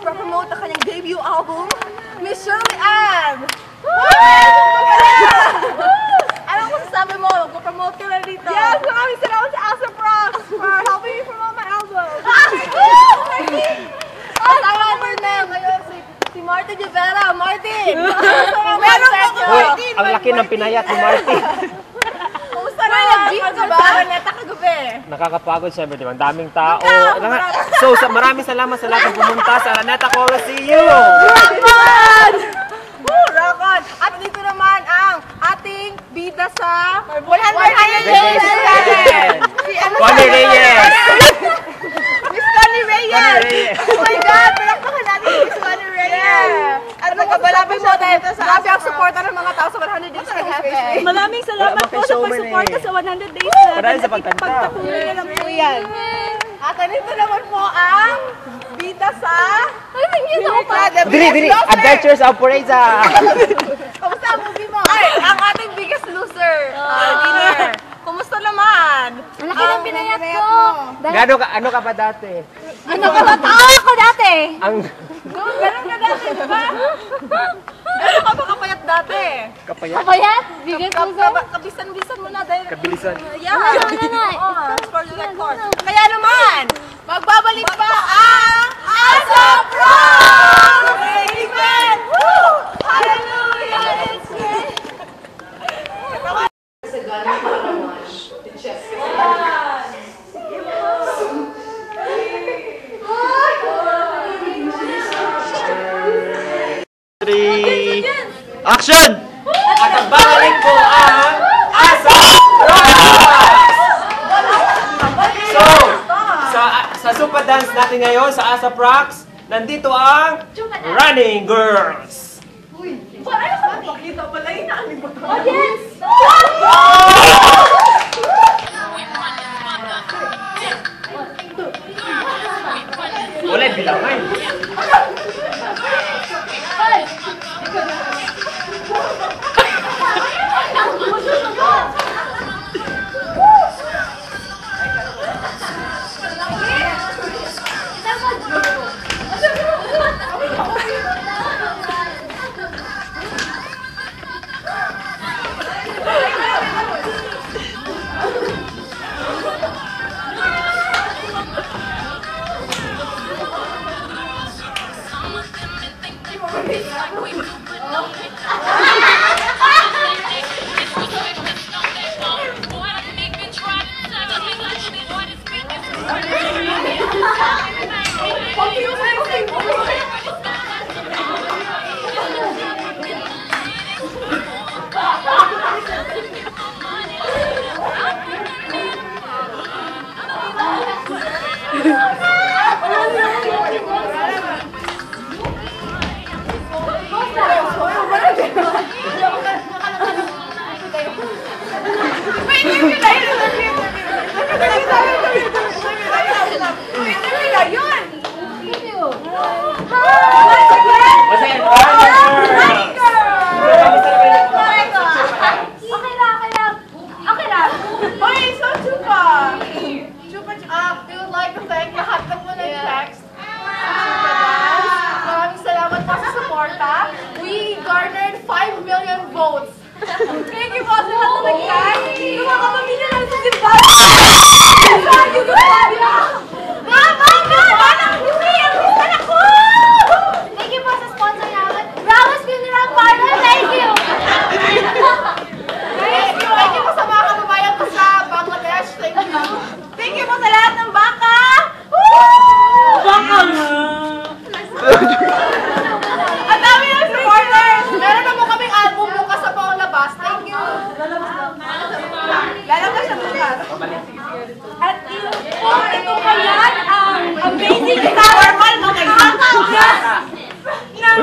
Mag-promote ang kanyang debut album, Miss Shirley Ann! Anong masasabi mo? Mag-promote ka na dito. Yes! Maraming salamat sa Asa Prox for helping me promote my album. Kasama natin ngayon si Martin Juvera. Martin! Meron ako, Martin! Ang laki ng pinayat ni Martin. Kumusta na nag-gym ka ba? Neta kagabi. Nakakapagod siyempre, diba? Ang daming tao. So, maraming salamat sa lahat ng pumunta sa Araneta Coliseum! Rock-on! Rock on! At dito naman ang ating bida sa 100 Days Challenge! Connie Reyes! Miss Connie Reyes! Oh my God! Palakpakan natin si Miss Connie Reyes! At magkabalapin mo dahil grabe ang suporta ng mga tao sa 100 Days Challenge. Maraming salamat po sa pag-suporta sa 100 Days Maraming sa pagkanta. Pagpatuloy na lang po yan. At nito naman po ang bida sa... Dili! Adventures of Pureza! Kamusta ang movie mo? Ay, ang ating biggest loser! Winner! Kumusta naman? Ang laki ng pinayat ko! Ano ka ba dati? Ano ka ba? Tao ako dati! Ganun ka dati, diba? Ganun ka ba kapayat dati? Kapayat? Kapayat? Biggest loser? Kabisan-bisan mo na dahil... Kabilisan. Yeah! For the record. Kaya naman, magbabalik pa ang Asa Prox! Amen! Woo! Hallelujah! It's great! Sa ganang pangalaman, Action! At ang babalik po ang Asa Prox! So, sa Super Dance natin ngayon sa Asa Prox, nandito ang Running Girls! Uy! Parang sa makita pala yun na aming butang. Oh, yes! Wala bilangan. We would like to thank lahat ng mga text. Maraming salamat po sa suporta. We garnered 5 million votes. Thank you po sa lahat na nag-like. Yung mga kapamilya lang sa Zimbabwe. Thank you, Zimbabwe. Mama! Manang Louie! Ang gusto na ko! Thank you po sa sponsor namin. Ramos Funeral Parlor, thank you! Thank you po sa mga kababayan ko sa Bangladesh. Thank you. Thank you po sa lahat ng baka. Baka nga! Ang dami ng supporters! Meron na po kaming album bukas sa panglabas. Thank you. Lalabas siya bukas. At ito kaya ang amazing powerful makakakasya ng